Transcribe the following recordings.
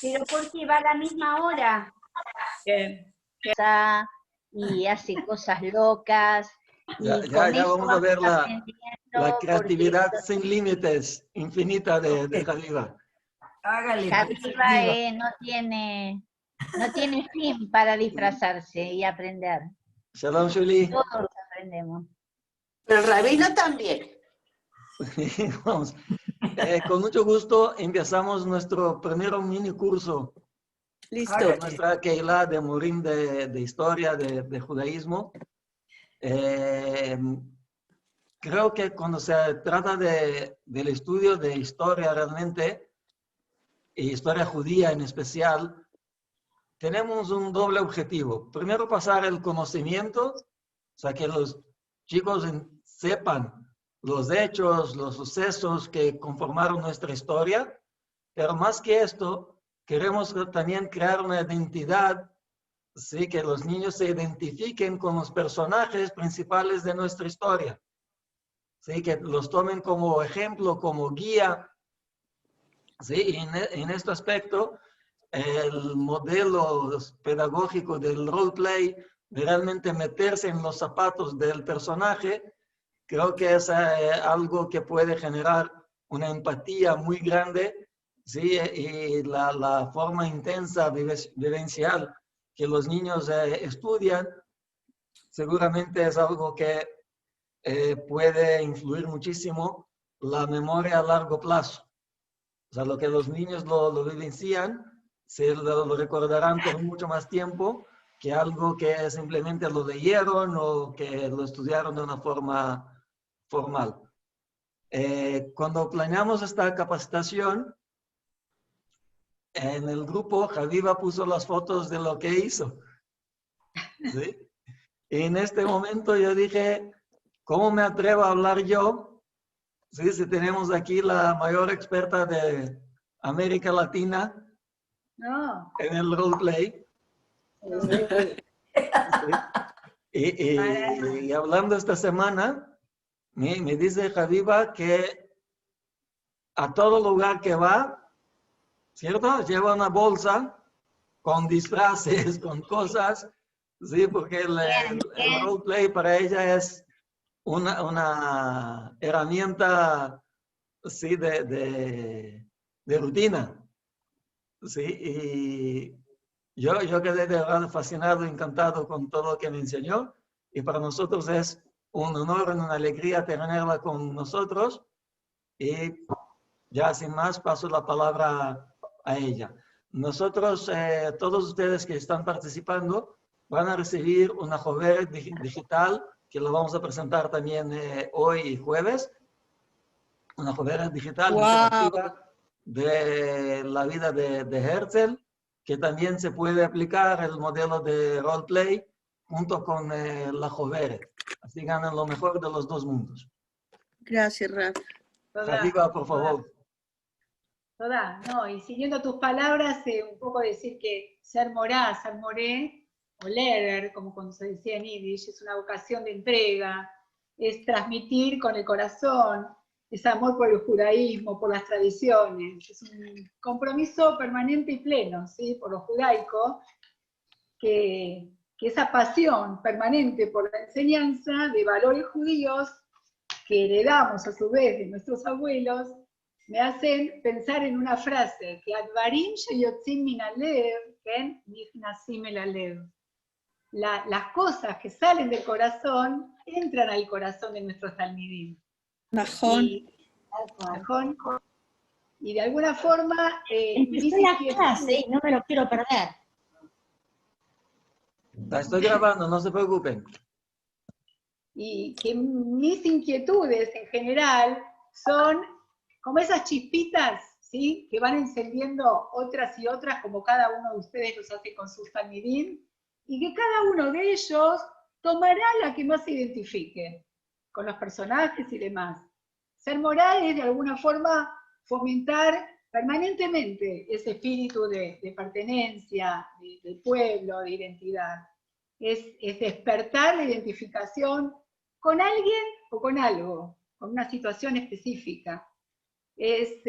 Pero porque va a la misma hora. Bien. Y hace cosas locas. Ya, Y ya, con ya eso vamos a ver la aprendiendo, creatividad porque sin límites, infinita de Javiva. Hágale. Javiva no tiene fin para disfrazarse y aprender. Shalom, Shuli. Todos aprendemos. Pero el rabino también. Vamos. Con mucho gusto empezamos nuestro primer mini curso. Listo. De nuestra Keilah de Morim de historia, de judaísmo. Creo que cuando se trata del estudio de historia realmente, y historia judía en especial, tenemos un doble objetivo. Primero, pasar el conocimiento, o sea, que los chicos sepan los hechos, los sucesos que conformaron nuestra historia, pero más que esto, queremos también crear una identidad, ¿sí? Que los niños se identifiquen con los personajes principales de nuestra historia, ¿sí? Que los tomen como ejemplo, como guía, ¿sí? Y en este aspecto, el modelo pedagógico del roleplay, de realmente meterse en los zapatos del personaje, creo que es algo que puede generar una empatía muy grande, ¿sí? Y la forma intensa, vivencial que los niños estudian, seguramente es algo que puede influir muchísimo la memoria a largo plazo. O sea, lo que los niños lo vivencian, se lo recordarán por mucho más tiempo que algo que simplemente lo leyeron o que lo estudiaron de una forma formal. Cuando planeamos esta capacitación, en el grupo Javiva puso las fotos de lo que hizo. ¿Sí? Y en este momento yo dije, ¿cómo me atrevo a hablar yo? ¿Sí? Si tenemos aquí la mayor experta de América Latina en el roleplay. ¿Sí? Y hablando esta semana, me dice Javiva que a todo lugar que va, ¿cierto? Lleva una bolsa con disfraces, con cosas, ¿sí? Porque el roleplay para ella es una herramienta, ¿sí? de rutina, ¿sí? Y yo quedé de verdad fascinado, encantado con todo lo que me enseñó. Y para nosotros es un honor, una alegría tenerla con nosotros. Y ya sin más paso la palabra a ella. Nosotros, todos ustedes que están participando, van a recibir una Jover digital que lo vamos a presentar también hoy jueves. Una Jover digital interactiva de la vida de Herzl, que también se puede aplicar el modelo de roleplay junto con la Jover. Así ganan lo mejor de los dos mundos. Gracias, Raf. Javiva, por favor. Toda, no, y siguiendo tus palabras, un poco decir que ser moré, o leer, como cuando se decía en Yiddish, es una vocación de entrega, es transmitir con el corazón, es amor por el judaísmo, por las tradiciones, es un compromiso permanente y pleno, ¿sí? Por lo judaico, que esa pasión permanente por la enseñanza de valores judíos que heredamos a su vez de nuestros abuelos, me hacen pensar en una frase, que Advarim sheyotzim min halev, ken nichnasim el halev. Las cosas que salen del corazón entran al corazón de nuestros talmidim. Y de alguna forma... empezó la clase y no me lo quiero perder. La estoy grabando, no se preocupen. Y que mis inquietudes en general son como esas chispitas, ¿sí? Que van encendiendo otras y otras, como cada uno de ustedes los hace con sus talmidim, y que cada uno de ellos tomará la que más se identifique con los personajes y demás. Ser moral es de alguna forma fomentar permanentemente ese espíritu de pertenencia, del pueblo, de identidad. Es despertar la identificación con alguien o con algo, con una situación específica. Es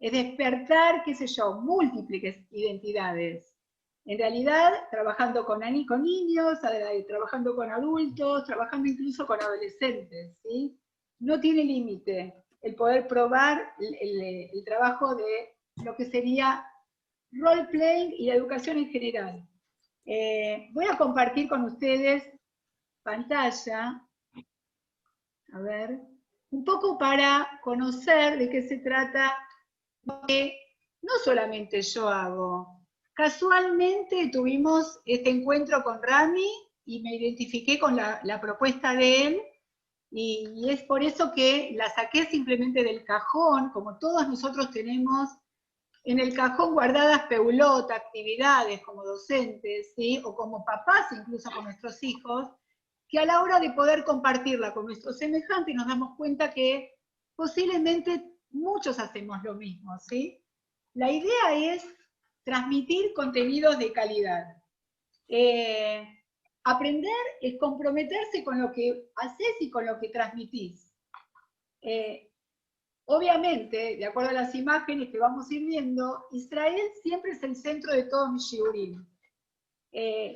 es despertar, qué sé yo, múltiples identidades. En realidad, trabajando con niños, trabajando con adultos, trabajando incluso con adolescentes, ¿sí? No tiene límite el poder probar el trabajo de lo que sería role-playing y la educación en general. Voy a compartir con ustedes pantalla, a ver, un poco para conocer de qué se trata, que no solamente yo hago. Casualmente tuvimos este encuentro con Rami y me identifiqué con la propuesta de él, y es por eso que la saqué simplemente del cajón, como todos nosotros tenemos en el cajón guardadas peulota, actividades como docentes, ¿sí? O como papás, incluso con nuestros hijos, que a la hora de poder compartirla con nuestros semejantes nos damos cuenta que posiblemente muchos hacemos lo mismo, ¿sí? La idea es transmitir contenidos de calidad. Aprender es comprometerse con lo que haces y con lo que transmitís. Obviamente, de acuerdo a las imágenes que vamos a ir viendo, Israel siempre es el centro de todos mis shiurim.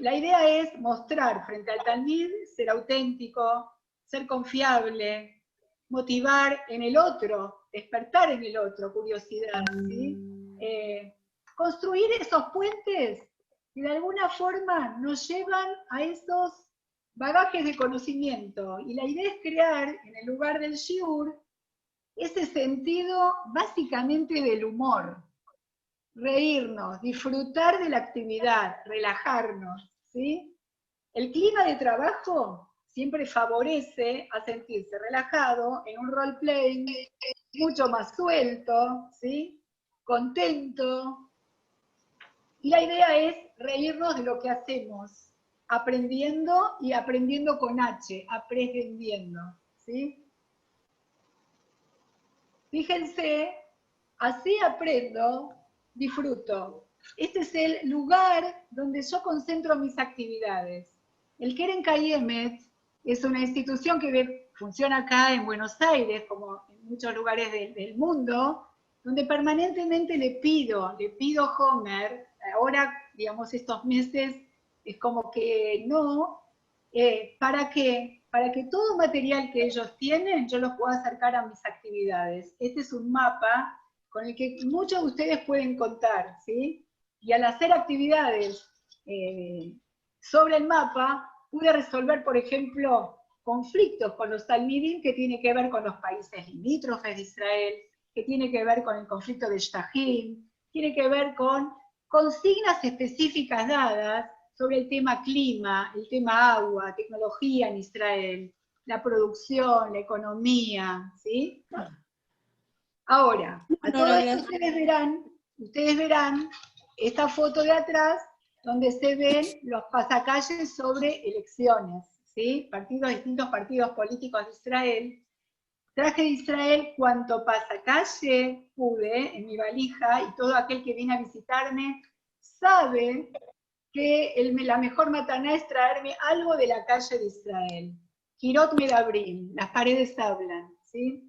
La idea es mostrar frente al Talmid, ser auténtico, ser confiable, motivar en el otro, despertar en el otro curiosidad, ¿sí? Construir esos puentes que de alguna forma nos llevan a esos bagajes de conocimiento. Y la idea es crear, en el lugar del shiur, ese sentido básicamente del humor. Reírnos, disfrutar de la actividad, relajarnos, ¿sí? El clima de trabajo siempre favorece a sentirse relajado en un role-playing mucho más suelto, ¿sí? Contento. Y la idea es reírnos de lo que hacemos, aprendiendo y aprendiendo con H, aprendiendo, ¿sí? Fíjense, así aprendo, disfruto. Este es el lugar donde yo concentro mis actividades. El Keren Kayemet es una institución que funciona acá en Buenos Aires, como en muchos lugares del mundo, donde permanentemente le pido Homer, ahora, digamos, estos meses es como que no, ¿para qué? Para que todo material que ellos tienen, yo los pueda acercar a mis actividades. Este es un mapa con el que muchos de ustedes pueden contar, ¿sí? Y al hacer actividades sobre el mapa, pude resolver, por ejemplo, conflictos con los talmidim que tiene que ver con los países limítrofes de Israel, que tiene que ver con el conflicto de Shtahim, tiene que ver con consignas específicas dadas sobre el tema clima, el tema agua, tecnología en Israel, la producción, la economía, ¿sí? Ahora, a todo esto ustedes verán esta foto de atrás donde se ven los pasacalles sobre elecciones, ¿sí? Distintos partidos políticos de Israel. Traje de Israel cuanto pasacalle pude en mi valija, y todo aquel que viene a visitarme sabe que la mejor mataná es traerme algo de la calle de Israel. Kirot Medabrim, las paredes hablan, ¿sí?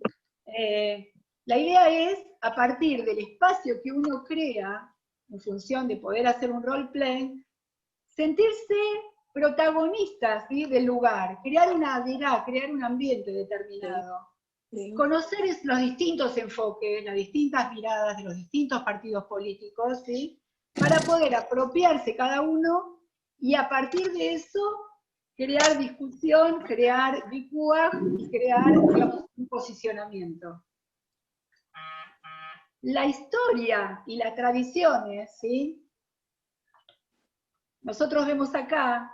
La idea es, a partir del espacio que uno crea, en función de poder hacer un roleplay, sentirse protagonistas, ¿sí? Del lugar, crear una virá, crear un ambiente determinado. Sí. Conocer los distintos enfoques, las distintas miradas de los distintos partidos políticos, ¿sí? Para poder apropiarse cada uno y a partir de eso crear discusión, crear vikuaj y crear, digamos, un posicionamiento. La historia y las tradiciones, ¿sí? Nosotros vemos acá,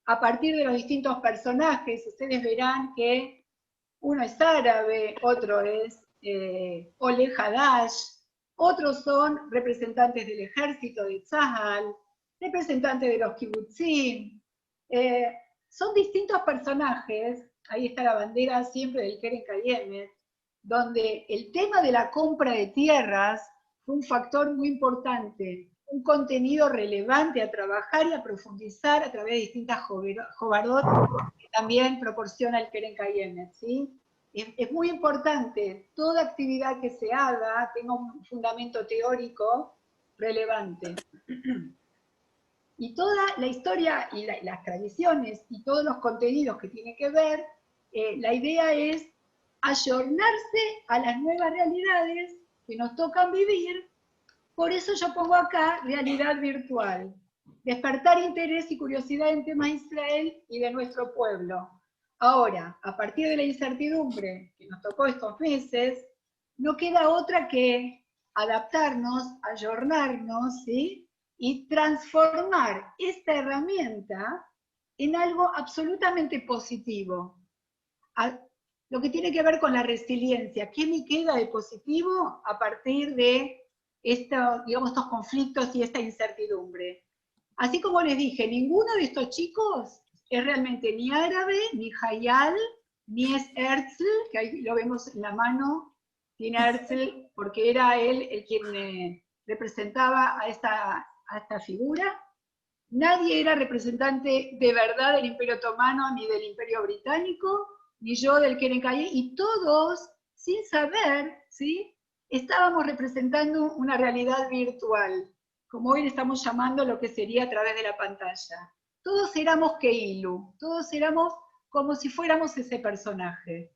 a partir de los distintos personajes, ustedes verán que uno es árabe, otro es Ole Hadash, otros son representantes del ejército de Tzahal, representantes de los kibutzim. Son distintos personajes, ahí está la bandera siempre del Keren Kayemet, donde el tema de la compra de tierras fue un factor muy importante, un contenido relevante a trabajar y a profundizar a través de distintas jobarot que también proporciona el Keren Kayemet, ¿sí? es muy importante, toda actividad que se haga tenga un fundamento teórico relevante. Y toda la historia y las tradiciones y todos los contenidos que tiene que ver, la idea es ayornarse a las nuevas realidades que nos tocan vivir. Por eso yo pongo acá realidad virtual. Despertar interés y curiosidad en temas de Israel y de nuestro pueblo. Ahora, a partir de la incertidumbre que nos tocó estos meses, no queda otra que adaptarnos, ayornarnos, ¿sí? Y transformar esta herramienta en algo absolutamente positivo. Lo que tiene que ver con la resiliencia. ¿Qué me queda de positivo a partir de estos conflictos y esta incertidumbre? Así como les dije, ninguno de estos chicos es realmente ni árabe, ni Hayal, ni es Herzl, que ahí lo vemos en la mano, tiene a Herzl porque era él el quien representaba a esta figura. Nadie era representante de verdad del Imperio Otomano ni del Imperio Británico, ni yo del Kerencaye, y todos, sin saber, ¿sí?, estábamos representando una realidad virtual, como hoy le estamos llamando lo que sería a través de la pantalla. Todos éramos Keilu, todos éramos como si fuéramos ese personaje.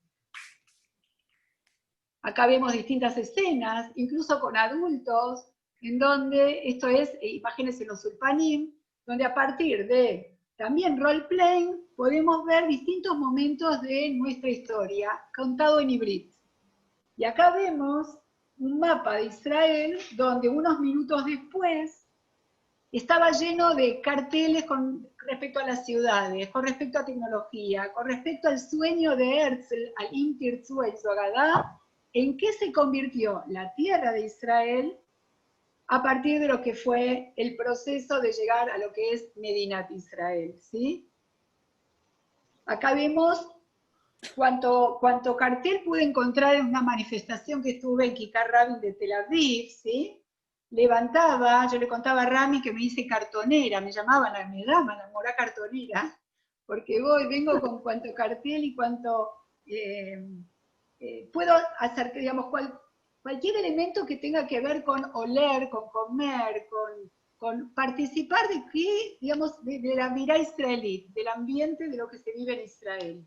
Acá vemos distintas escenas, incluso con adultos, en donde, esto es imágenes en los Ulpanim, donde a partir de también role-playing podemos ver distintos momentos de nuestra historia, contado en hibrid. Y acá vemos un mapa de Israel, donde unos minutos después estaba lleno de carteles con respecto a las ciudades, con respecto a tecnología, con respecto al sueño de Herzl, al Im Tirtzu Zogadá, en qué se convirtió la tierra de Israel a partir de lo que fue el proceso de llegar a lo que es Medinat Israel, ¿sí? Acá vemos cuánto cartel pude encontrar en una manifestación que estuve en Kikar Rabin de Tel Aviv, ¿sí? Levantaba, yo le contaba a Rami que me hice cartonera, me llaman la mora cartonera, porque vengo con cuánto cartel y cuánto puedo hacer, digamos, cualquier elemento que tenga que ver con oler, con comer, con participar de qué, digamos, de la mirá israelí, del ambiente de lo que se vive en Israel.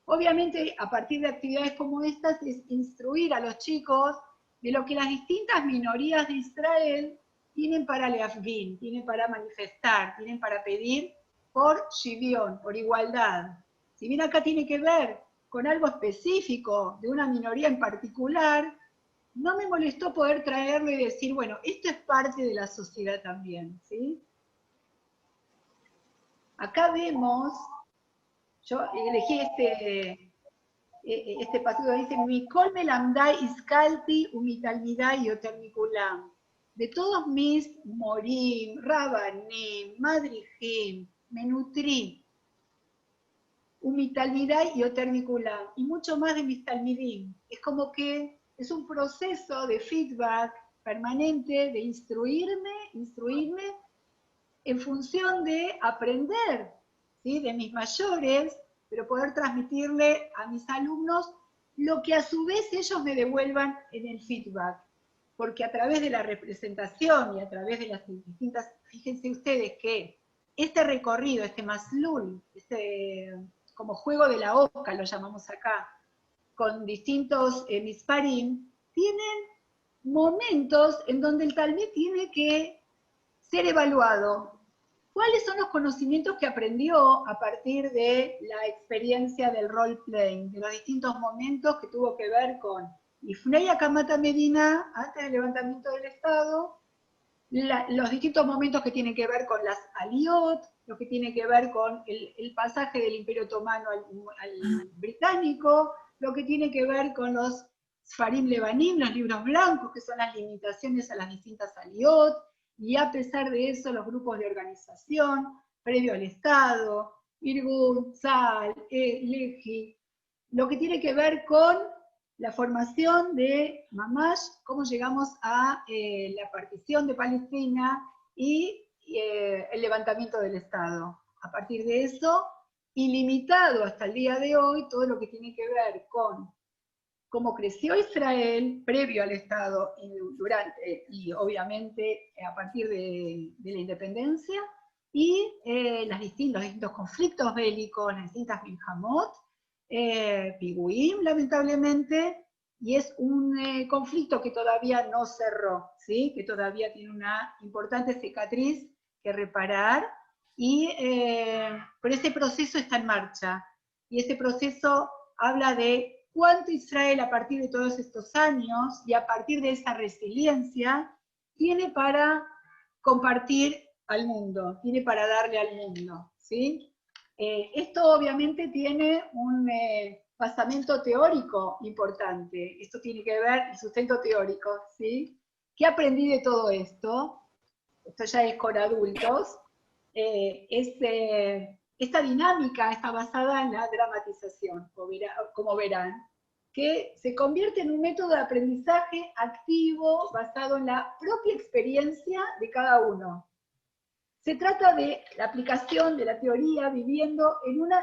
Obviamente, a partir de actividades como estas, es instruir a los chicos de lo que las distintas minorías de Israel tienen para leafgin, tienen para manifestar, tienen para pedir por shivión, por igualdad. Si bien acá tiene que ver con algo específico de una minoría en particular, no me molestó poder traerlo y decir, bueno, esto es parte de la sociedad también, ¿sí? Acá vemos, yo elegí este pasaje, dice, Mikol melamdai iskalti umitalmidai yotermikulam. De todos mis morim, rabanim, madrijim, me nutrí, umitalmidai yotermikulam, y mucho más de mis talmidim. Es como que es un proceso de feedback permanente, de instruirme en función de aprender, ¿sí?, de mis mayores, pero poder transmitirle a mis alumnos lo que a su vez ellos me devuelvan en el feedback. Porque a través de la representación y a través de las distintas, fíjense ustedes que este recorrido, este maslul, como juego de la oca lo llamamos acá, con distintos misparim, tienen momentos en donde el talmid tiene que ser evaluado. ¿Cuáles son los conocimientos que aprendió a partir de la experiencia del role-playing, de los distintos momentos que tuvo que ver con Ifnei Akamata Medina, antes del levantamiento del Estado, los distintos momentos que tienen que ver con las aliot, lo que tiene que ver con el pasaje del Imperio Otomano al británico, lo que tiene que ver con los Sfarim Lebanim, los libros blancos, que son las limitaciones a las distintas aliot, y a pesar de eso los grupos de organización, previo al Estado, Irgun, Tzal, Leji, lo que tiene que ver con la formación de Mamash, cómo llegamos a la partición de Palestina y el levantamiento del Estado. A partir de eso, ilimitado hasta el día de hoy, todo lo que tiene que ver con cómo creció Israel previo al Estado y obviamente a partir de la independencia, y los distintos conflictos bélicos, las distintas Milhamot, Piguim, lamentablemente, y es un conflicto que todavía no cerró, ¿sí? Que todavía tiene una importante cicatriz que reparar, pero ese proceso está en marcha, y ese proceso habla de cuánto Israel a partir de todos estos años, y a partir de esa resiliencia, tiene para compartir al mundo, tiene para darle al mundo, ¿sí? Esto obviamente tiene un basamento teórico importante, esto tiene que ver, el sustento teórico, ¿sí? ¿Qué aprendí de todo esto? Esto ya es con adultos. Esta dinámica está basada en la dramatización, como verán, que se convierte en un método de aprendizaje activo basado en la propia experiencia de cada uno. Se trata de la aplicación de la teoría viviendo en una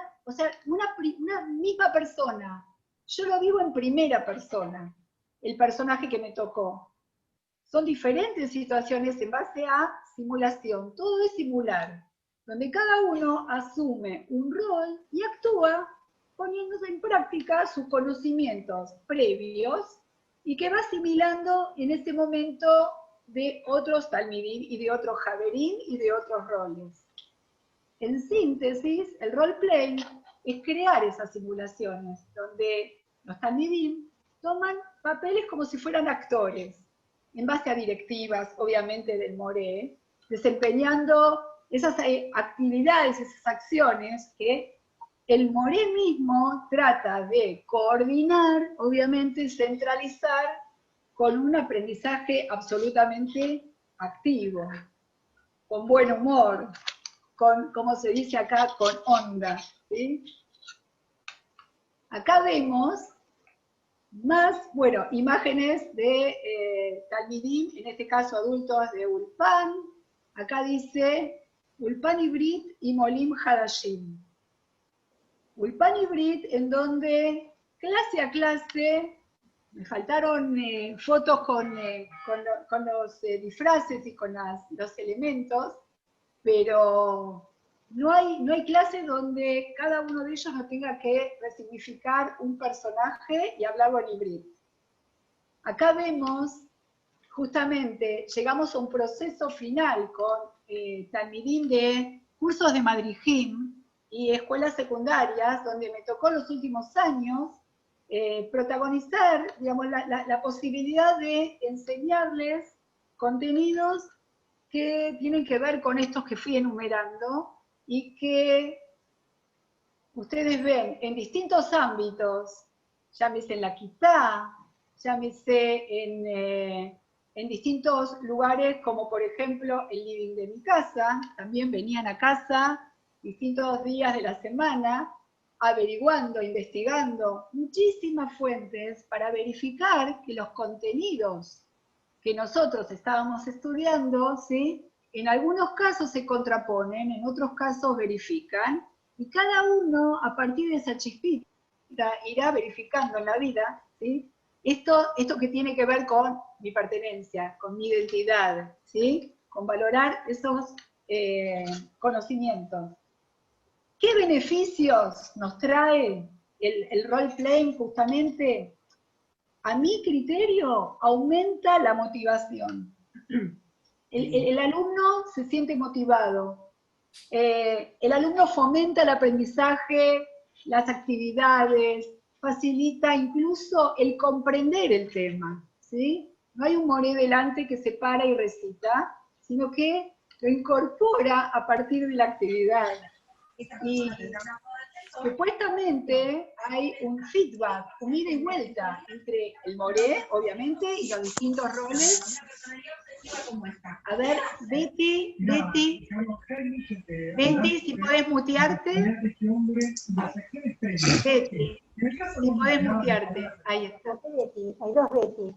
misma persona. Yo lo vivo en primera persona, el personaje que me tocó. Son diferentes situaciones en base a simulación, todo es simular, donde cada uno asume un rol y actúa poniéndose en práctica sus conocimientos previos y que va asimilando en ese momento de otros talmidim y de otros javerim y de otros roles. En síntesis, el roleplay es crear esas simulaciones, donde los talmidim toman papeles como si fueran actores, en base a directivas, obviamente, del Moré, desempeñando esas actividades, esas acciones que el Moré mismo trata de coordinar, obviamente, centralizar, con un aprendizaje absolutamente activo, con buen humor, con, como se dice acá, con onda, ¿sí? Acá vemos más, bueno, imágenes de talmidim, en este caso adultos de Ulpan. Acá dice Ulpan Ivrit y Molim Hadashim. Ulpan Ivrit, en donde clase a clase, me faltaron fotos con los disfraces y con los elementos, pero no hay clase donde cada uno de ellos no tenga que resignificar un personaje y hablarlo en híbrido. Acá vemos, justamente, llegamos a un proceso final con talmidim de cursos de madrijim y escuelas secundarias, donde me tocó los últimos años protagonizar, digamos, la posibilidad de enseñarles contenidos que tienen que ver con estos que fui enumerando y que ustedes ven en distintos ámbitos, llámese en la quitá, llámese en distintos lugares, como por ejemplo el living de mi casa. También venían a casa distintos días de la semana, averiguando, investigando muchísimas fuentes para verificar que los contenidos que nosotros estábamos estudiando, ¿sí?, en algunos casos se contraponen, en otros casos verifican, y cada uno, a partir de esa chispita, irá verificando en la vida, ¿sí?, esto que tiene que ver con mi pertenencia, con mi identidad, ¿sí?, con valorar esos conocimientos. ¿Qué beneficios nos trae el role-playing justamente? A mi criterio, aumenta la motivación. El alumno se siente motivado. El alumno fomenta el aprendizaje, las actividades, facilita incluso el comprender el tema, ¿sí? No hay un Moré delante que se para y recita, sino que lo incorpora a partir de la actividad. Y supuestamente hay un feedback, un ida y vuelta entre el Moré, obviamente, y los distintos roles. A ver, Betty, si podés mutearte. Betty, si podés mutearte. Ahí está. Hay dos Betty.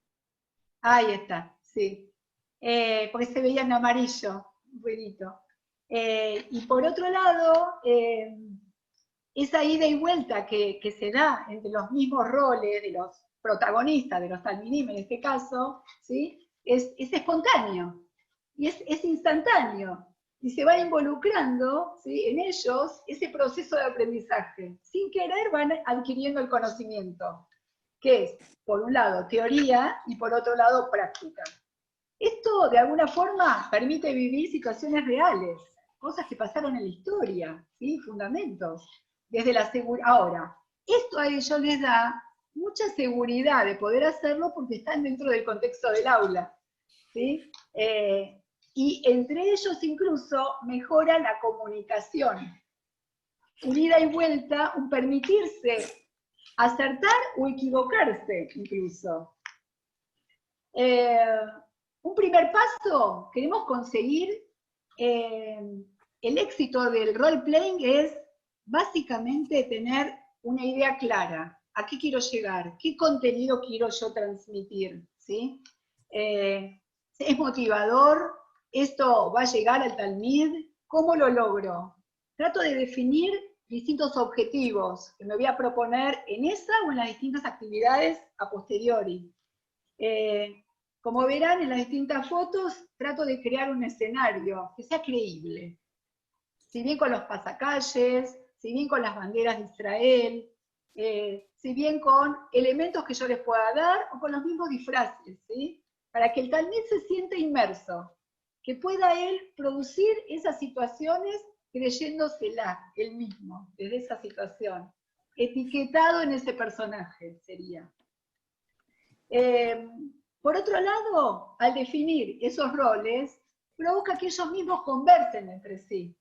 Ahí está, sí. Porque se veía en amarillo, un ruidito. Y por otro lado, esa ida y vuelta que se da entre los mismos roles de los protagonista de los talmidim en este caso, ¿sí? Es espontáneo, y es instantáneo, y se va involucrando, ¿sí?, en ellos ese proceso de aprendizaje. Sin querer van adquiriendo el conocimiento, que es, por un lado, teoría, y por otro lado, práctica. Esto, de alguna forma, permite vivir situaciones reales, cosas que pasaron en la historia, ¿sí?, fundamentos. Desde la ahora, esto a ellos les da mucha seguridad de poder hacerlo porque están dentro del contexto del aula, ¿sí? Y entre ellos incluso mejora la comunicación. Un ida y vuelta, un permitirse acertar o equivocarse incluso. Un primer paso, queremos conseguir el éxito del role-playing es básicamente tener una idea clara. ¿A qué quiero llegar? ¿Qué contenido quiero yo transmitir? ¿Sí? ¿Es motivador? ¿Esto va a llegar al talmid? ¿Cómo lo logro? Trato de definir distintos objetivos que me voy a proponer en esa o en las distintas actividades a posteriori. Como verán en las distintas fotos, trato de crear un escenario que sea creíble. Si bien con los pasacalles, si bien con las banderas de Israel, si bien con elementos que yo les pueda dar, o con los mismos disfraces, ¿sí? Para que el talmid se sienta inmerso, que pueda él producir esas situaciones creyéndosela él mismo, desde esa situación, etiquetado en ese personaje sería. Por otro lado, al definir esos roles, provoca que ellos mismos conversen entre sí.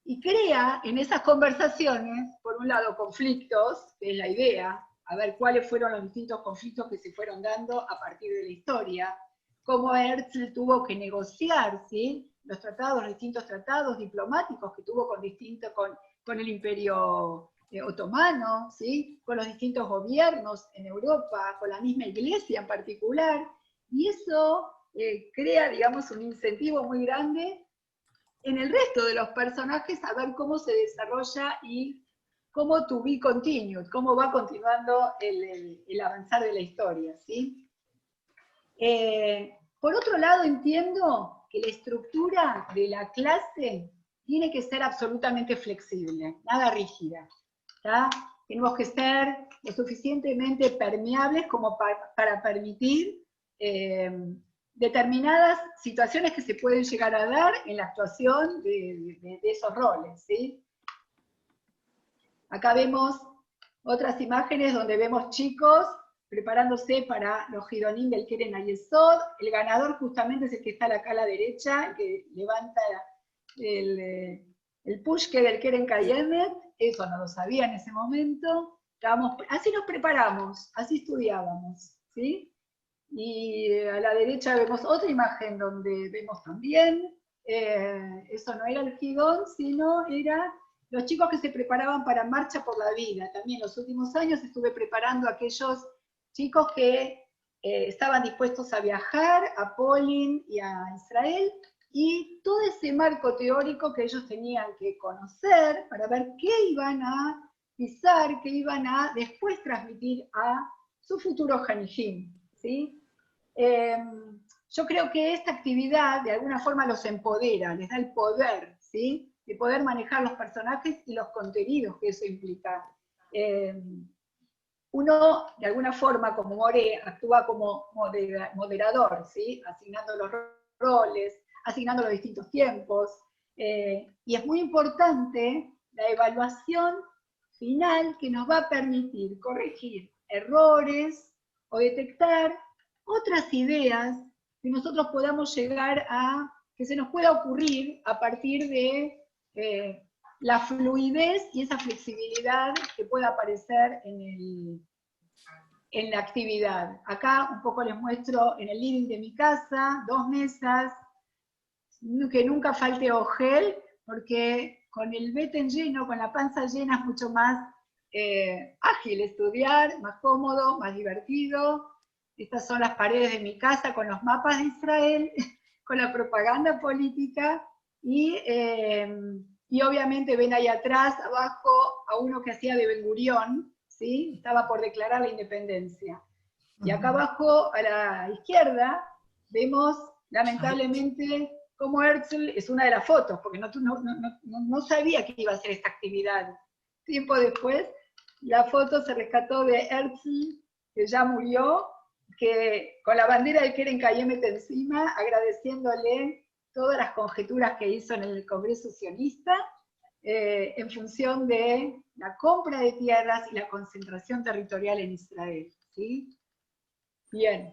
Y crea en esas conversaciones, por un lado, conflictos, que es la idea, a ver cuáles fueron los distintos conflictos que se fueron dando a partir de la historia, cómo Herzl tuvo que negociar, ¿sí?, los tratados, los distintos tratados diplomáticos que tuvo con el Imperio otomano, ¿sí?, con los distintos gobiernos en Europa, con la misma iglesia en particular, y eso crea, digamos, un incentivo muy grande en el resto de los personajes a ver cómo se desarrolla y cómo to be continued, cómo va continuando el avanzar de la historia, ¿sí? Por otro lado, entiendo que la estructura de la clase tiene que ser absolutamente flexible, nada rígida, ¿tá? Tenemos que ser lo suficientemente permeables como para permitir determinadas situaciones que se pueden llegar a dar en la actuación de esos roles, ¿sí? Acá vemos otras imágenes donde vemos chicos preparándose para los Gidonim del Keren Hayesod. El ganador justamente es el que está acá a la derecha, el que levanta el pushke del Keren Kayemet. Eso no lo sabía en ese momento. Así nos preparamos, así estudiábamos, ¿sí? Y a la derecha vemos otra imagen donde vemos también, eso no era el Gidón, sino era los chicos que se preparaban para Marcha por la Vida. También en los últimos años estuve preparando a aquellos chicos que estaban dispuestos a viajar a Polin y a Israel, y todo ese marco teórico que ellos tenían que conocer para ver qué iban a pisar, qué iban a después transmitir a su futuro Hanijim, ¿sí? Yo creo que esta actividad de alguna forma los empodera, les da el poder, ¿sí?, de poder manejar los personajes y los contenidos que eso implica. Uno, de alguna forma, como More, actúa como moderador, ¿sí?, asignando los roles, asignando los distintos tiempos, y es muy importante la evaluación final que nos va a permitir corregir errores o detectar otras ideas que nosotros podamos llegar a, que se nos pueda ocurrir a partir de la fluidez y esa flexibilidad que pueda aparecer en la actividad. Acá un poco les muestro en el living de mi casa, 2 mesas, que nunca falte ogel, porque con el beten lleno, con la panza llena es mucho más ágil estudiar, más cómodo, más divertido. Estas son las paredes de mi casa con los mapas de Israel, con la propaganda política, y obviamente ven ahí atrás, abajo, a uno que hacía de Ben Gurión, ¿sí? Estaba por declarar la independencia. Y acá abajo, a la izquierda, vemos, lamentablemente, cómo Herzl es una de las fotos, porque no sabía que iba a hacer esta actividad. Tiempo después, la foto se rescató de Herzl, que ya murió, que con la bandera de Keren Kayemete encima, agradeciéndole todas las conjeturas que hizo en el Congreso Sionista, en función de la compra de tierras y la concentración territorial en Israel, ¿sí? Bien.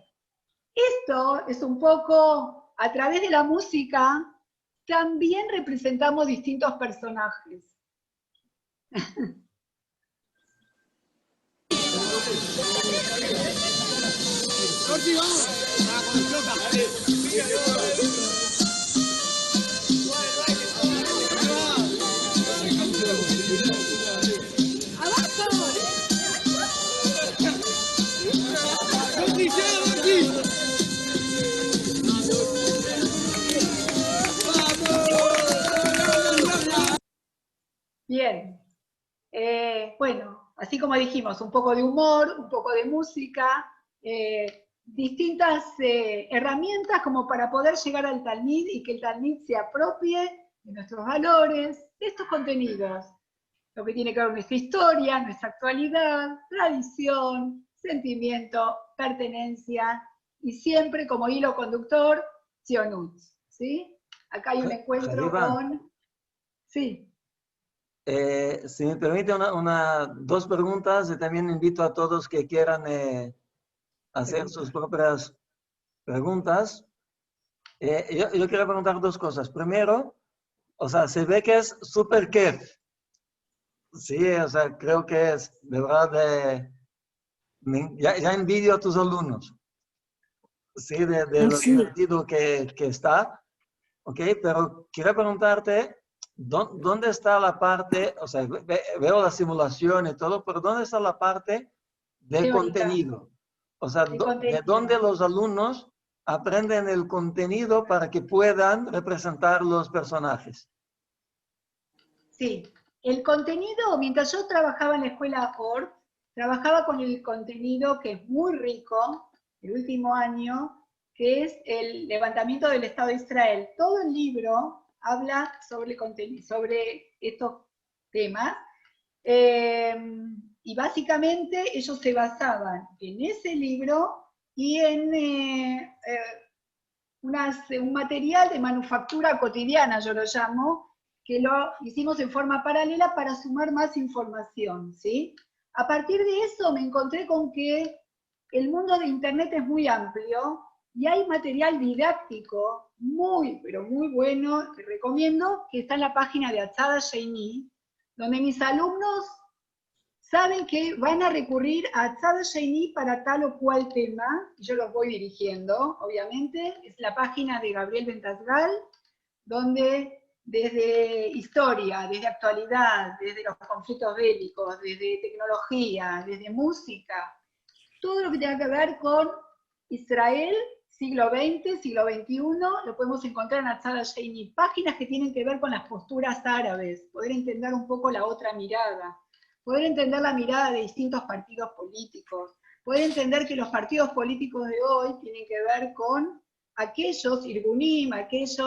Esto es un poco, a través de la música, también representamos distintos personajes. Bien. Bueno, así como dijimos, un poco de humor, un poco de música, distintas herramientas como para poder llegar al Talmid y que el Talmid se apropie de nuestros valores, de estos contenidos. Lo que tiene que ver con nuestra historia, nuestra actualidad, tradición, sentimiento, pertenencia, y siempre como hilo conductor, Tzionut, ¿sí? Acá hay un encuentro con... Sí. Si me permite dos preguntas, y también invito a todos que quieran hacer sus propias preguntas. Yo quiero preguntar dos cosas. Primero, o sea, se ve que es súper kef. Sí, o sea, creo que es, de verdad, ya envidio a tus alumnos. Sí, de lo divertido que está. Ok, pero quiero preguntarte, ¿dónde está la parte, o sea, veo la simulación y todo, pero ¿dónde está la parte del contenido? O sea, ¿de dónde los alumnos aprenden el contenido para que puedan representar los personajes? Sí, el contenido, mientras yo trabajaba en la escuela ORT, trabajaba con el contenido que es muy rico, el último año, que es el levantamiento del Estado de Israel. Todo el libro habla sobre estos temas, y básicamente ellos se basaban en ese libro y en un material de manufactura cotidiana, yo lo llamo, que lo hicimos en forma paralela para sumar más información, ¿sí? A partir de eso me encontré con que el mundo de Internet es muy amplio y hay material didáctico muy, pero muy bueno, que recomiendo, que está en la página de Atzada Sheini, donde mis alumnos saben que van a recurrir a Atzada Sheini para tal o cual tema, y yo los voy dirigiendo, obviamente. Es la página de Gabriel Ventasgal, donde desde historia, desde actualidad, desde los conflictos bélicos, desde tecnología, desde música, todo lo que tenga que ver con Israel, siglo XX, siglo XXI, lo podemos encontrar en Atzada Sheini. Páginas que tienen que ver con las posturas árabes, poder entender un poco la otra mirada, poder entender la mirada de distintos partidos políticos, poder entender que los partidos políticos de hoy tienen que ver con aquellos Irgunim, aquellas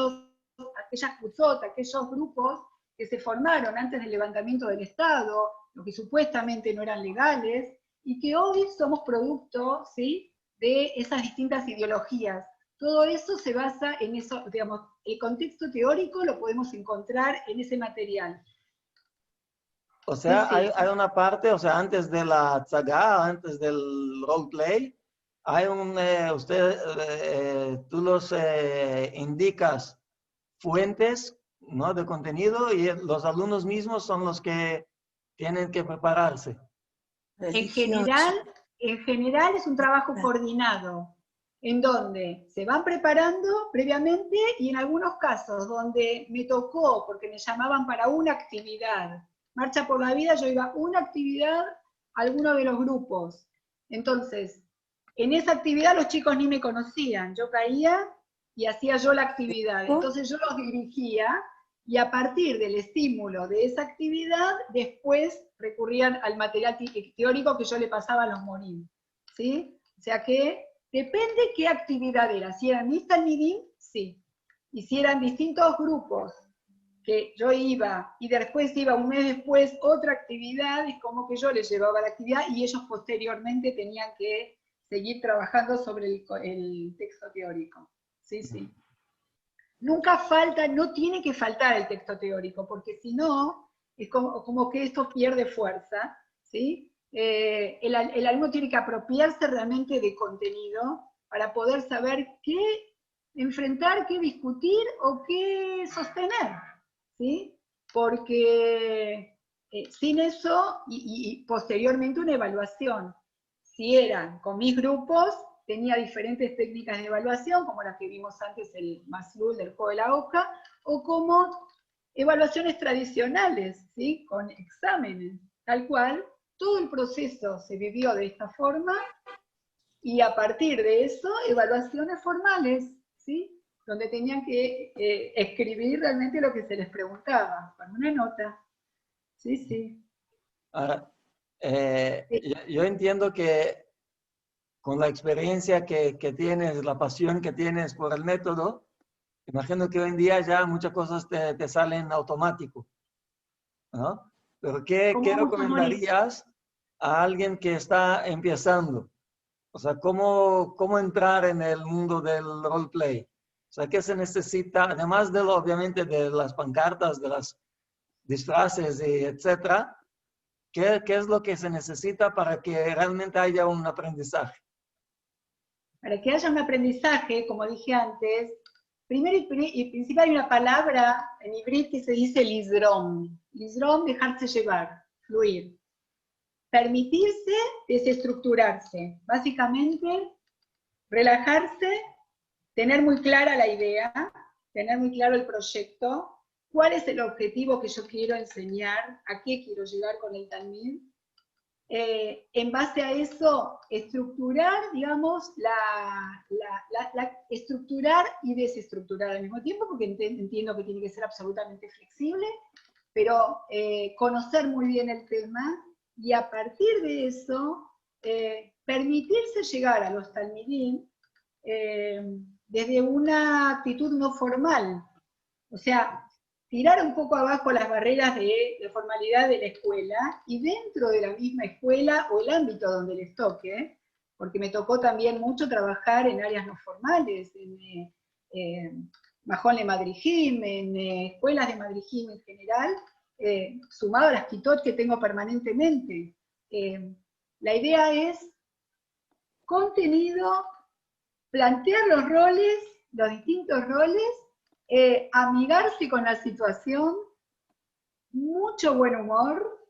Kuzot, aquellos grupos que se formaron antes del levantamiento del Estado, lo que supuestamente no eran legales, y que hoy somos producto, ¿sí?, de esas distintas ideologías. Todo eso se basa en eso, digamos, el contexto teórico lo podemos encontrar en ese material. O sea, Sí. hay una parte, o sea, antes de la tzaga, antes del roleplay, hay tú los indicas fuentes, ¿no?, de contenido, y los alumnos mismos son los que tienen que prepararse. En general es un trabajo coordinado, en donde se van preparando previamente y en algunos casos donde me tocó, porque me llamaban para una actividad, Marcha por la Vida, yo iba a una actividad a alguno de los grupos. Entonces, en esa actividad los chicos ni me conocían, yo caía y hacía yo la actividad. Entonces yo los dirigía y a partir del estímulo de esa actividad, después recurrían al material teórico que yo le pasaba a los morim, ¿sí? O sea que depende qué actividad era. Si eran mis talmidim, sí. Y si eran distintos grupos que yo iba, y después iba un mes después otra actividad, es como que yo les llevaba la actividad y ellos posteriormente tenían que seguir trabajando sobre el texto teórico. Sí, sí. Nunca falta, no tiene que faltar el texto teórico, porque si no, es como que esto pierde fuerza, ¿sí? El alumno tiene que apropiarse realmente de contenido para poder saber qué enfrentar, qué discutir o qué sostener, ¿sí? Porque sin eso, y posteriormente una evaluación, si eran con mis grupos, tenía diferentes técnicas de evaluación, como las que vimos antes, el Maslul del juego de la hoja, o como evaluaciones tradicionales, ¿sí? Con exámenes, tal cual, todo el proceso se vivió de esta forma, y a partir de eso, evaluaciones formales, ¿sí? Donde tenían que escribir realmente lo que se les preguntaba, con una nota. Sí, sí. Ahora, yo entiendo que con la experiencia que tienes, la pasión que tienes por el método, imagino que hoy en día ya muchas cosas te salen automático, ¿no? Pero ¿qué recomendarías a alguien que está empezando? O sea, ¿cómo entrar en el mundo del roleplay? O sea, ¿qué se necesita? Además de obviamente de las pancartas, de las disfraces, etcétera, ¿qué es lo que se necesita para que realmente haya un aprendizaje? Para que haya un aprendizaje, como dije antes, primero y principal hay una palabra en hibrid que se dice lisrom. Lisrom, dejarse llevar, fluir. Permitirse desestructurarse. Básicamente, relajarse, tener muy clara la idea, tener muy claro el proyecto, cuál es el objetivo que yo quiero enseñar, a qué quiero llegar con el talmid. En base a eso, estructurar, digamos, estructurar y desestructurar al mismo tiempo, porque entiendo que tiene que ser absolutamente flexible, pero conocer muy bien el tema, y a partir de eso, permitirse llegar a los talmidim desde una actitud no formal. O sea, tirar un poco abajo las barreras de formalidad de la escuela, y dentro de la misma escuela o el ámbito donde les toque, porque me tocó también mucho trabajar en áreas no formales, en Majón de Madrijim, en escuelas de Madrijim en general, sumado a las quitot que tengo permanentemente. La idea es contenido, plantear los roles, los distintos roles, amigarse con la situación, mucho buen humor,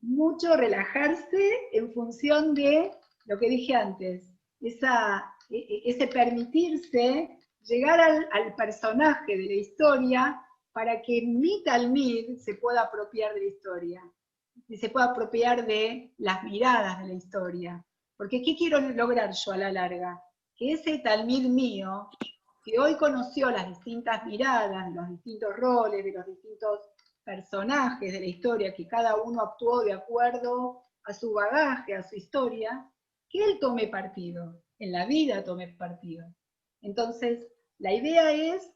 mucho relajarse en función de lo que dije antes, ese permitirse llegar al personaje de la historia para que mi talmid se pueda apropiar de la historia, y se pueda apropiar de las miradas de la historia. Porque ¿qué quiero lograr yo a la larga? Que ese talmid mío, que hoy conoció las distintas miradas, los distintos roles, de los distintos personajes de la historia, que cada uno actuó de acuerdo a su bagaje, a su historia, que él tome partido, en la vida tome partido. Entonces, la idea es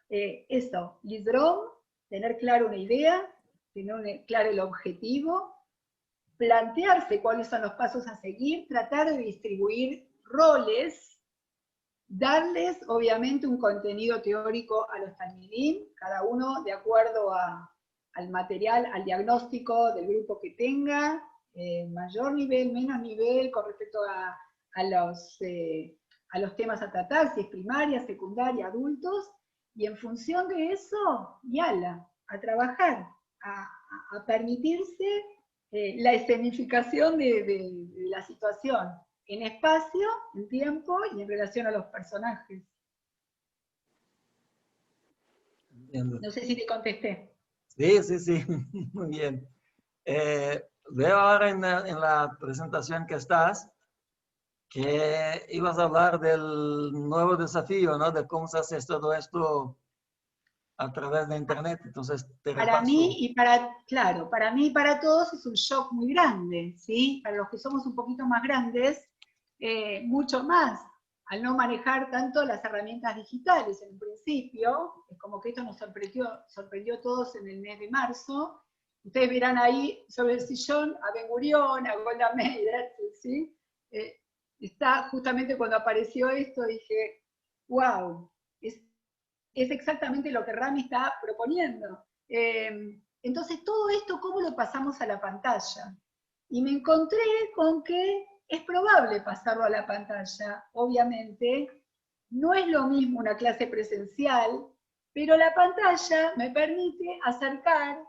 eso, Lisdrom, tener claro una idea, tener claro el objetivo, plantearse cuáles son los pasos a seguir, tratar de distribuir roles, darles obviamente un contenido teórico a los talmidim, cada uno de acuerdo al material, al diagnóstico del grupo que tenga, mayor nivel, menos nivel, con respecto a los temas a tratar, si es primaria, secundaria, adultos, y en función de eso, yala, a trabajar, a permitirse la escenificación de la situación, en espacio, en tiempo y en relación a los personajes. Entiendo. No sé si te contesté. Sí, muy bien. Veo ahora en la presentación que estás, que ibas a hablar del nuevo desafío, ¿no? De cómo se hace todo esto a través de Internet. Entonces, para mí y para todos es un shock muy grande, ¿sí? Para los que somos un poquito más grandes, mucho más, al no manejar tanto las herramientas digitales en un principio. Es como que esto nos sorprendió a todos en el mes de marzo. Ustedes verán ahí sobre el sillón a Ben Gurión, a Golda Meir, ¿sí? Está justamente cuando apareció esto, dije, wow, es exactamente lo que Rami está proponiendo. Entonces, todo esto, ¿cómo lo pasamos a la pantalla? Y me encontré con que es probable pasarlo a la pantalla, obviamente. No es lo mismo una clase presencial, pero la pantalla me permite acercar.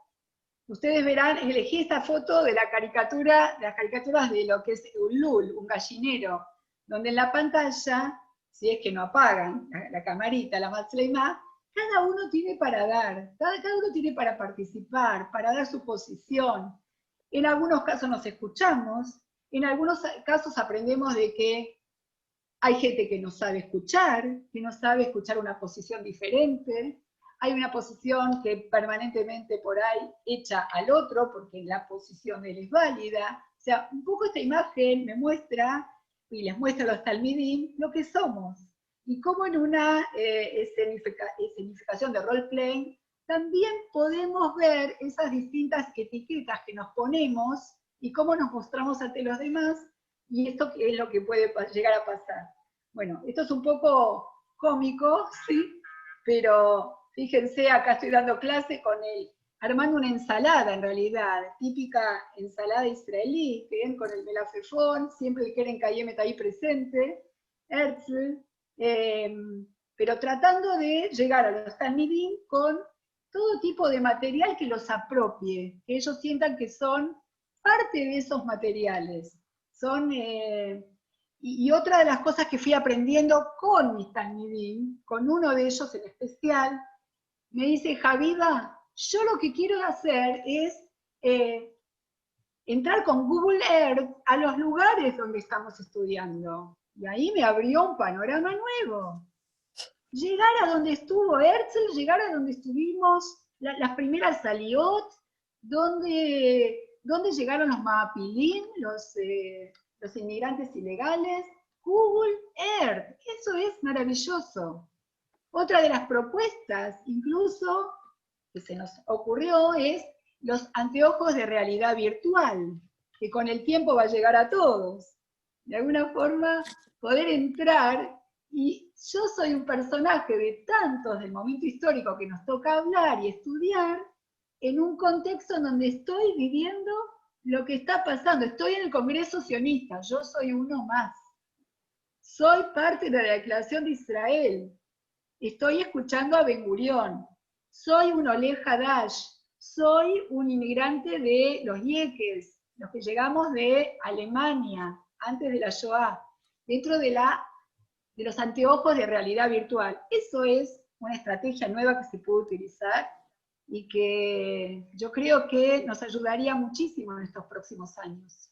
Ustedes verán, elegí esta foto de la caricatura, de las caricaturas de lo que es un lul, un gallinero, donde en la pantalla, si es que no apagan la camarita, la matzleimá, cada uno tiene para dar, cada uno tiene para participar, para dar su posición. En algunos casos nos escuchamos, en algunos casos aprendemos de que hay gente que no sabe escuchar una posición diferente, hay una posición que permanentemente por ahí echa al otro porque la posición de él es válida. O sea, un poco esta imagen me muestra, y les muestra a los talmidim, lo que somos. Y cómo en una escenificación de role-playing también podemos ver esas distintas etiquetas que nos ponemos y cómo nos mostramos ante los demás, y esto es lo que puede llegar a pasar. Bueno, esto es un poco cómico, ¿sí? Pero fíjense, acá estoy dando clase con él, armando una ensalada en realidad, típica ensalada israelí, que ven con el melafefón, siempre el Keren Kayem está ahí presente, Herzl, pero tratando de llegar a los talmidim con todo tipo de material que los apropie, que ellos sientan que son parte de esos materiales. Y otra de las cosas que fui aprendiendo con mis talmidim, con uno de ellos en especial, me dice, Javiva, yo lo que quiero hacer es entrar con Google Earth a los lugares donde estamos estudiando. Y ahí me abrió un panorama nuevo. Llegar a donde estuvo Herzl, llegar a donde estuvimos las primeras Saliot, donde llegaron los Maapilim, los inmigrantes ilegales. Google Earth, eso es maravilloso. Otra de las propuestas, incluso, que se nos ocurrió es los anteojos de realidad virtual, que con el tiempo va a llegar a todos. De alguna forma, poder entrar, y yo soy un personaje de tantos del momento histórico que nos toca hablar y estudiar, en un contexto en donde estoy viviendo lo que está pasando. Estoy en el Congreso Sionista, yo soy uno más. Soy parte de la Declaración de Israel. Estoy escuchando a Ben Gurión. Soy un Olé Hadash. Soy un inmigrante de los Yekes, los que llegamos de Alemania, antes de la Shoah, dentro de los anteojos de realidad virtual. Eso es una estrategia nueva que se puede utilizar y que yo creo que nos ayudaría muchísimo en estos próximos años.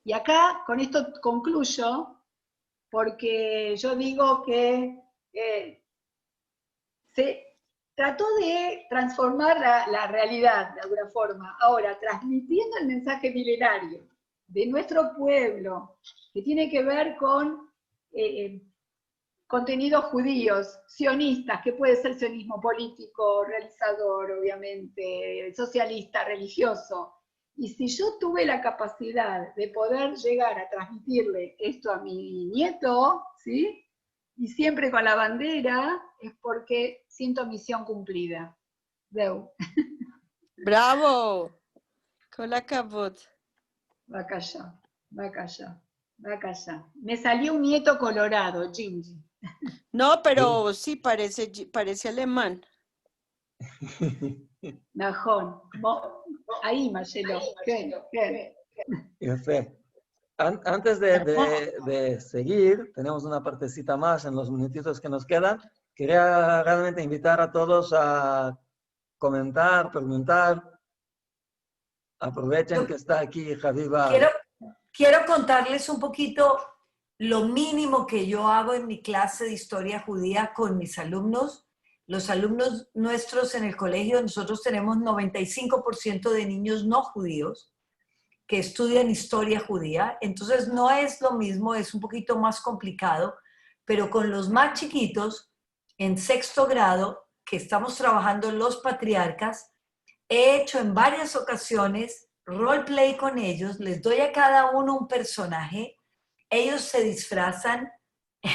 Y acá, con esto concluyo, porque yo digo que se trató de transformar la realidad de alguna forma. Ahora, transmitiendo el mensaje milenario de nuestro pueblo, que tiene que ver con contenidos judíos, sionistas, que puede ser sionismo político, realizador, obviamente, socialista, religioso. Y si yo tuve la capacidad de poder llegar a transmitirle esto a mi nieto, ¿sí? Y siempre con la bandera, es porque siento misión cumplida. Deu. ¡Bravo! Kol hakavod. Bacalla. Me salió un nieto colorado, Gingy. No, pero sí parece alemán. Najón. Ahí, Marcelo. ¿Qué? Antes de seguir, tenemos una partecita más en los minutitos que nos quedan. Quería realmente invitar a todos a comentar, preguntar. Aprovechen que está aquí Javiva. Quiero contarles un poquito lo mínimo que yo hago en mi clase de historia judía con mis alumnos. Los alumnos nuestros en el colegio, nosotros tenemos 95% de niños no judíos, que estudian historia judía, entonces no es lo mismo, es un poquito más complicado, pero con los más chiquitos, en 6º grado, que estamos trabajando los patriarcas, he hecho en varias ocasiones roleplay con ellos, les doy a cada uno un personaje, ellos se disfrazan,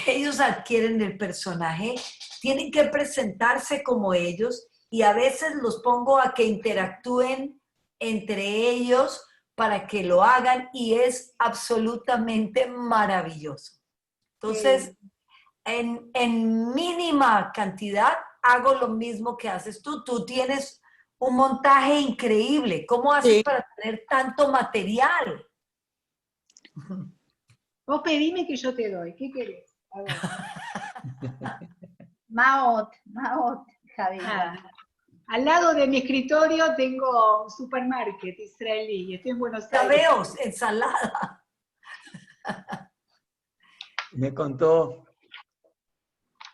ellos adquieren el personaje, tienen que presentarse como ellos y a veces los pongo a que interactúen entre ellos para que lo hagan y es absolutamente maravilloso. Entonces, en mínima cantidad hago lo mismo que haces tú. Tú tienes un montaje increíble. ¿Cómo haces Sí. para tener tanto material? Vos pedime que yo te doy. ¿Qué querés? A ver. Maot, Javiva. Ah, al lado de mi escritorio tengo un supermarket israelí y estoy en Buenos Aires. Cabeos, ensalada. Me contó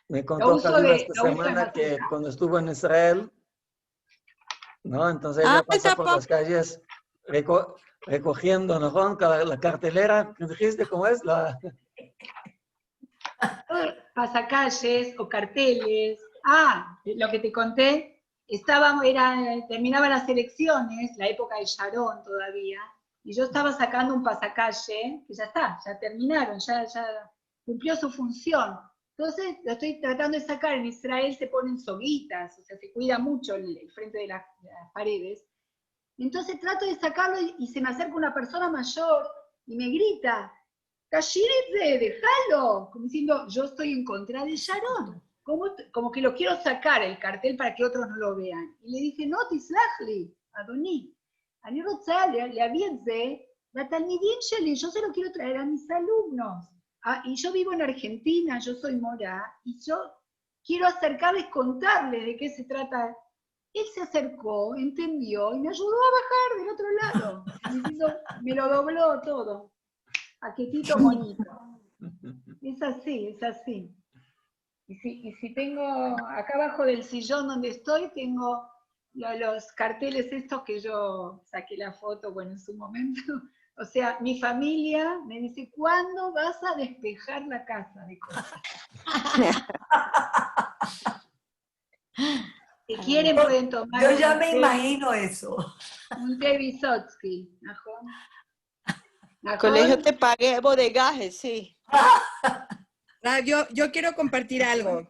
Lo uso Javiva de- esta lo uso de semana que masita. cuando estuvo en Israel, ¿no? Entonces ella pasa está por las calles recogiendo, ¿no? La cartelera, ¿qué dijiste cómo es? Pasacalles o carteles. Lo que te conté, terminaban las elecciones, la época de Sharon todavía, y yo estaba sacando un pasacalle, que ya está, ya terminaron, ya cumplió su función. Entonces lo estoy tratando de sacar. En Israel se ponen soguitas, o sea, se cuida mucho el frente de las paredes. Entonces trato de sacarlo y se me acerca una persona mayor y me grita, Cashirete, déjalo, como diciendo, yo estoy en contra de Sharon. Como que lo quiero sacar el cartel para que otros no lo vean. Y le dije, no, tislachli, Adoní. אני רוצה להביא את זה לתלמידים שלי, yo se lo quiero traer a mis alumnos. Y yo vivo en Argentina, yo soy mora, y yo quiero acercarles, contarles de qué se trata. Él se acercó, entendió, y me ayudó a bajar del otro lado. Me lo dobló todo. Paquetito bonito. Es así, es así. Y si tengo, acá abajo del sillón donde estoy, tengo los carteles estos que yo saqué la foto, bueno, en su momento. O sea, mi familia me dice, ¿cuándo vas a despejar la casa de cosas? Si quieren pueden tomar Yo ya un me té- imagino eso. un té Vysotsky. ¿Najón? Colegio te pagué bodegaje, sí. Yo quiero compartir algo.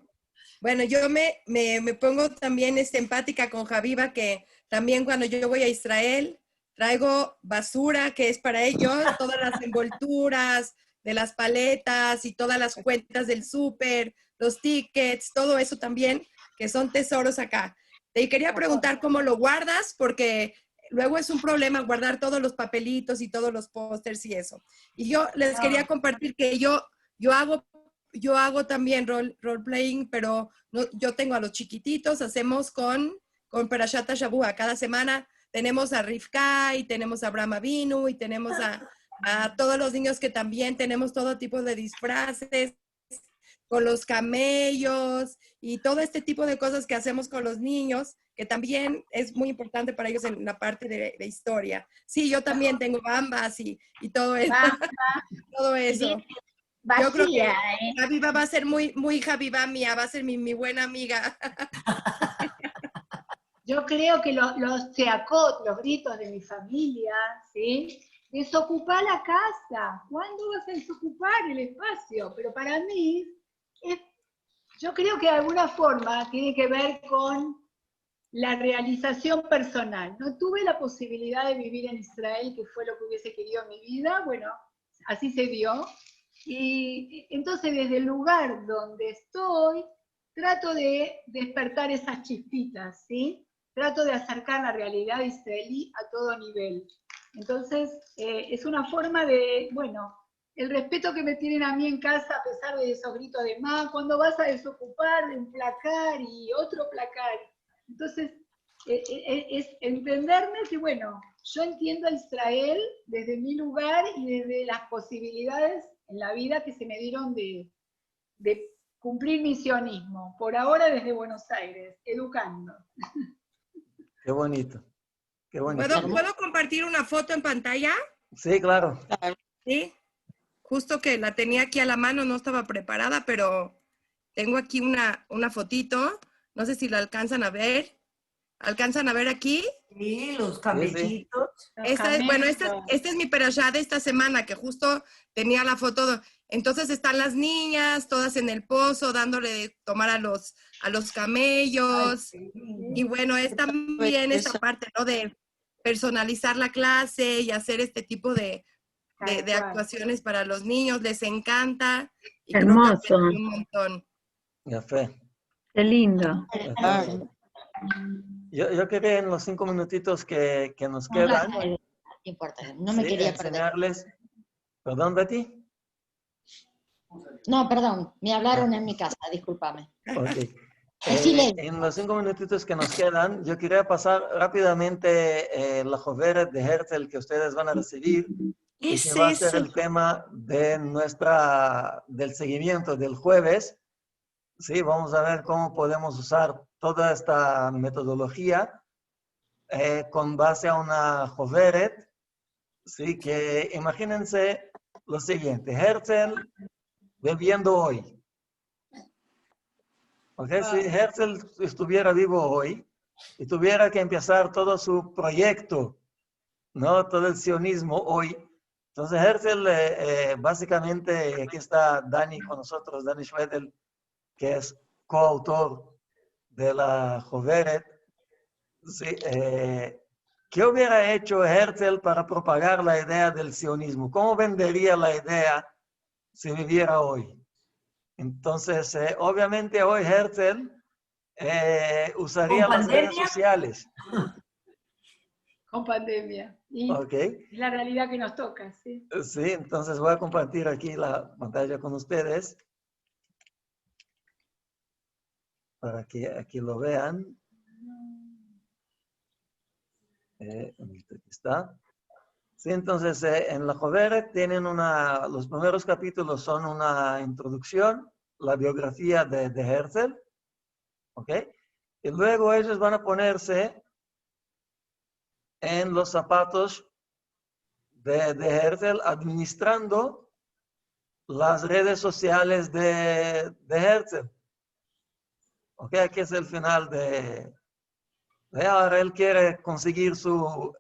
Bueno, yo me pongo también empática con Javiva, que también cuando yo voy a Israel traigo basura que es para ellos, todas las envolturas de las paletas y todas las cuentas del súper, los tickets, todo eso también, que son tesoros acá. Te quería preguntar cómo lo guardas, porque luego es un problema guardar todos los papelitos y todos los pósters y eso. Y yo les quería compartir que yo hago también role-playing, pero no, yo tengo a los chiquititos, hacemos con Perashat Shavua. Cada semana tenemos a Rivka y tenemos a Abraham Avinu y tenemos a todos los niños que también tenemos todo tipo de disfraces, con los camellos y todo este tipo de cosas que hacemos con los niños, que también es muy importante para ellos en la parte de historia. Sí, yo también tengo bambas y todo eso. Todo eso. Yo creo que Vacía, Javiva va a ser muy Javiva mía, va a ser mi buena amiga. Yo creo que los tseakot, los gritos de mi familia, ¿sí? Desocupar la casa. ¿Cuándo vas a desocupar el espacio? Pero para mí, yo creo que de alguna forma tiene que ver con la realización personal. No tuve la posibilidad de vivir en Israel, que fue lo que hubiese querido en mi vida. Bueno, así se dio. Y entonces desde el lugar donde estoy, trato de despertar esas chispitas, ¿sí? Trato de acercar la realidad israelí a todo nivel. Entonces, es una forma de, bueno, el respeto que me tienen a mí en casa, a pesar de esos gritos de ma, ¿cuándo vas a desocupar de un placar y otro placar? Entonces, es entenderme que, bueno, yo entiendo a Israel desde mi lugar y desde las posibilidades en la vida que se me dieron de cumplir mi sionismo. Por ahora desde Buenos Aires, educando. Qué bonito. Qué bonito. ¿Puedo compartir una foto en pantalla? Sí, claro. ¿Sí? Justo que la tenía aquí a la mano, no estaba preparada, pero tengo aquí una fotito. No sé si la alcanzan a ver. ¿Alcanzan a ver aquí? Sí, los Sí, sí. camellitos. Bueno, Camellos. esta es mi perashá de esta semana, que justo tenía la foto. Entonces están las niñas, todas en el pozo, dándole de tomar a los camellos. Ay, Y bueno, es también esta Belleza. parte, ¿no? De personalizar la clase y hacer este tipo de Tal cual. actuaciones para los niños. Les encanta y creo que Hermoso, aprenden un montón. Ya fe. qué lindo. Claro. Yo quería en los 5 minutitos que nos No, no, quedan, no importa, no me sí, quería perder. enseñarles. ¿Perdón, Betty? No, perdón, me hablaron en mi casa, discúlpame. Ok. En silencio. En los 5 minutitos que nos quedan, yo quería pasar rápidamente la Joveret de Herzl que ustedes van a recibir ¿Qué y es que va a ser eso? el tema de del seguimiento del jueves. Sí, vamos a ver cómo podemos usar toda esta metodología con base a una Joveret. Sí, que imagínense lo siguiente, Herzl viviendo hoy. ¿Ok? Si Herzl estuviera vivo hoy y tuviera que empezar todo su proyecto, ¿no? Todo el sionismo hoy. Entonces Herzl, básicamente, aquí está Dani con nosotros, Dani Schwedel, que es coautor de la Joveret. Sí, ¿qué hubiera hecho Herzl para propagar la idea del sionismo? ¿Cómo vendería la idea si viviera hoy? Entonces, obviamente hoy Herzl usaría ¿Con las redes pandemia? sociales. Con pandemia. Y ¿Ok? es la realidad que nos toca, ¿sí? Sí, entonces voy a compartir aquí la pantalla con ustedes para que aquí lo vean. Aquí está. Sí, entonces en la Joveret tienen los primeros capítulos son una introducción, la biografía de Herzl, ¿ok? Y luego ellos van a ponerse en los zapatos de Herzl administrando las redes sociales de Herzl. ¿Ok? Aquí es el final de ahora él quiere conseguir su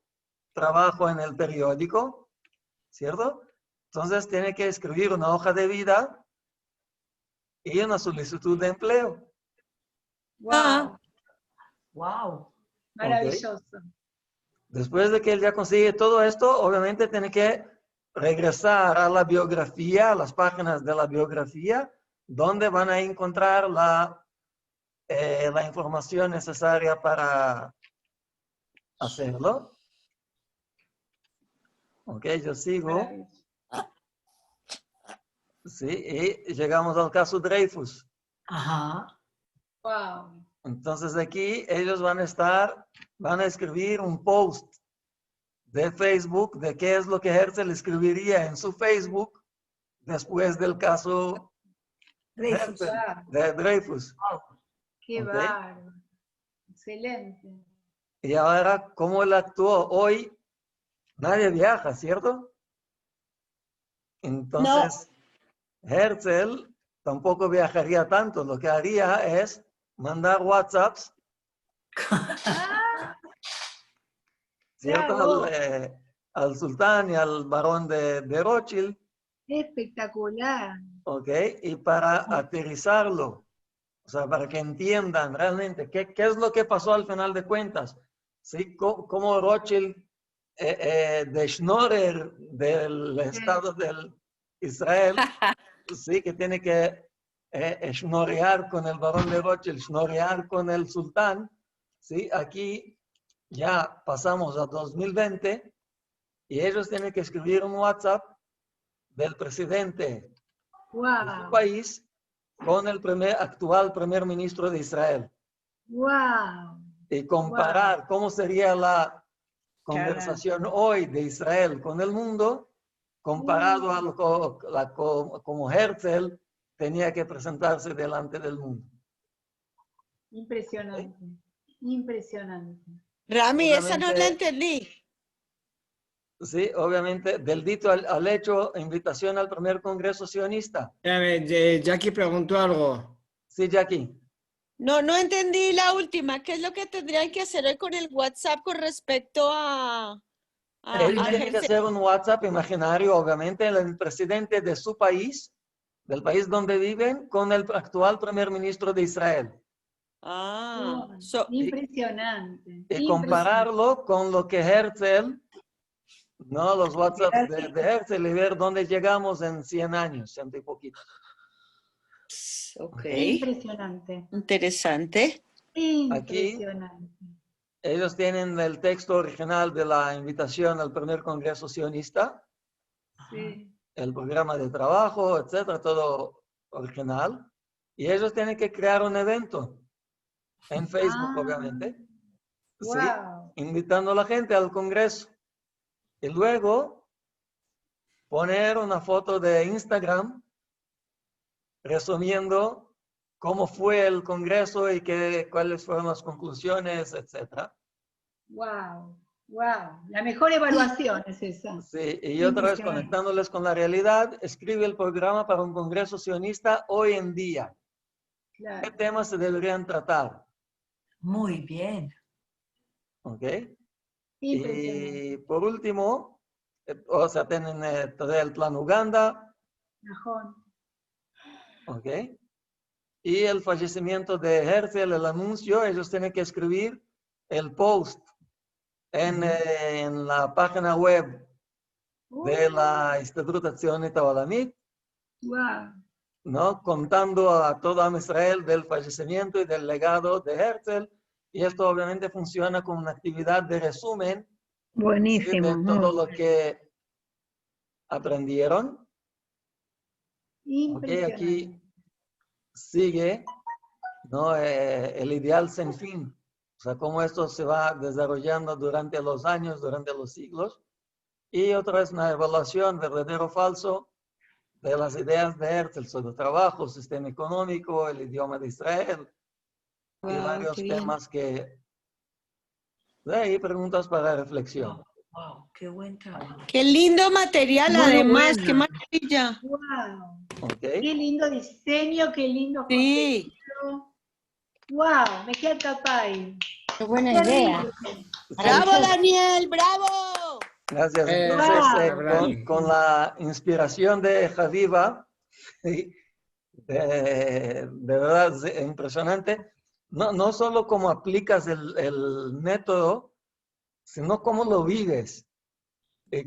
trabajo en el periódico, ¿cierto? Entonces tiene que escribir una hoja de vida y una solicitud de empleo. ¡Wow! Wow. Maravilloso. Después de que él ya consigue todo esto, obviamente tiene que regresar a la biografía, a las páginas de la biografía, donde van a encontrar la información necesaria para hacerlo. Ok, yo sigo. Maravilloso. Sí, y llegamos al caso Dreyfus. Ajá. ¡Wow! Entonces aquí ellos van a escribir un post de Facebook de qué es lo que Herzl escribiría en su Facebook después del caso Dreyfus. Herzl, de Dreyfus. ¡Qué Ok. bárbaro! Excelente. Y ahora, ¿cómo él actuó? Hoy nadie viaja, ¿cierto? Entonces, Herzl tampoco viajaría tanto. Lo que haría es mandar WhatsApps, ¿cierto? Bravo. Al sultán y al barón de Rothschild, Espectacular. ¿ok? Y para aterrizarlo, o sea, para que entiendan realmente qué es lo que pasó al final de cuentas, ¿sí? Cómo Rothschild, de Schnorrer, del Estado de Israel, sí, que tiene que schnorrear con el barón de Rothschild, schnorrear con el sultán, ¿sí? Aquí ya pasamos a 2020 y ellos tienen que escribir un WhatsApp del presidente de su ¡Wow! país con el actual primer ministro de Israel ¡Wow! y comparar cómo sería la conversación hoy de Israel con el mundo comparado a como Herzl tenía que presentarse delante del mundo. Impresionante. Impresionante. Rami, esa no la Obviamente, entendí. Sí, obviamente, del dicho al hecho, invitación al primer Congreso Sionista. Jackie preguntó algo. Sí, Jackie. No, no entendí la última. ¿Qué es lo que tendrían que hacer hoy con el WhatsApp con respecto a Ellos tienen que ejercer? hacer un WhatsApp imaginario, obviamente, el presidente de su país, del país donde viven, con el actual primer ministro de Israel. Ah, Impresionante. Y compararlo con lo que Herzl, ¿no? Los WhatsApps de Herzl y ver dónde llegamos en 100 años, 100 y poquito. ok. Impresionante. Interesante. Impresionante. Ellos tienen el texto original de la invitación al primer Congreso Sionista, Sí. el programa de trabajo, etcétera, todo original. Y ellos tienen que crear un evento en Facebook, obviamente. Wow. Sí, invitando a la gente al Congreso. Y luego poner una foto de Instagram resumiendo cómo fue el Congreso y cuáles fueron las conclusiones, etcétera. Wow. Wow. La mejor evaluación es esa. Sí, y otra vez conectándoles con la realidad, escribe el programa para un Congreso Sionista hoy en día. Claro. ¿Qué temas se deberían tratar? Muy bien. ¿Ok? Impresionante. Y por último, o sea, tienen todo el plan Uganda, Najón. ¿ok? Y el fallecimiento de Herzl, el anuncio, ellos tienen que escribir el post en la página web de la Histadrut Hatzionit Ha'olamit, Wow. ¿no? Contando a todo Israel del fallecimiento y del legado de Herzl. Y esto obviamente funciona como una actividad de resumen, ¿sí? De todo lo que aprendieron. Ok, Impresionante. aquí sigue, ¿no? El ideal sin fin. O sea, cómo esto se va desarrollando durante los años, durante los siglos. Y otra vez una evaluación verdadero o falso de las ideas de Herzl sobre trabajo, sistema económico, el idioma de Israel y Wow, varios qué bien. temas que... De ahí preguntas para reflexión. Wow, qué buen trabajo. Qué lindo material, Muy además, buena. qué maravilla. Wow. ¿Ok? Qué lindo diseño, qué lindo Sí. contenido. Wow, me queda capaz. Qué buena Qué idea. rico. ¡Bravo, Maravilloso. Daniel! ¡Bravo! Gracias. Entonces, Abraham. con la inspiración de Javiva, de verdad es impresionante, no solo cómo aplicas el método, sino cómo lo vives.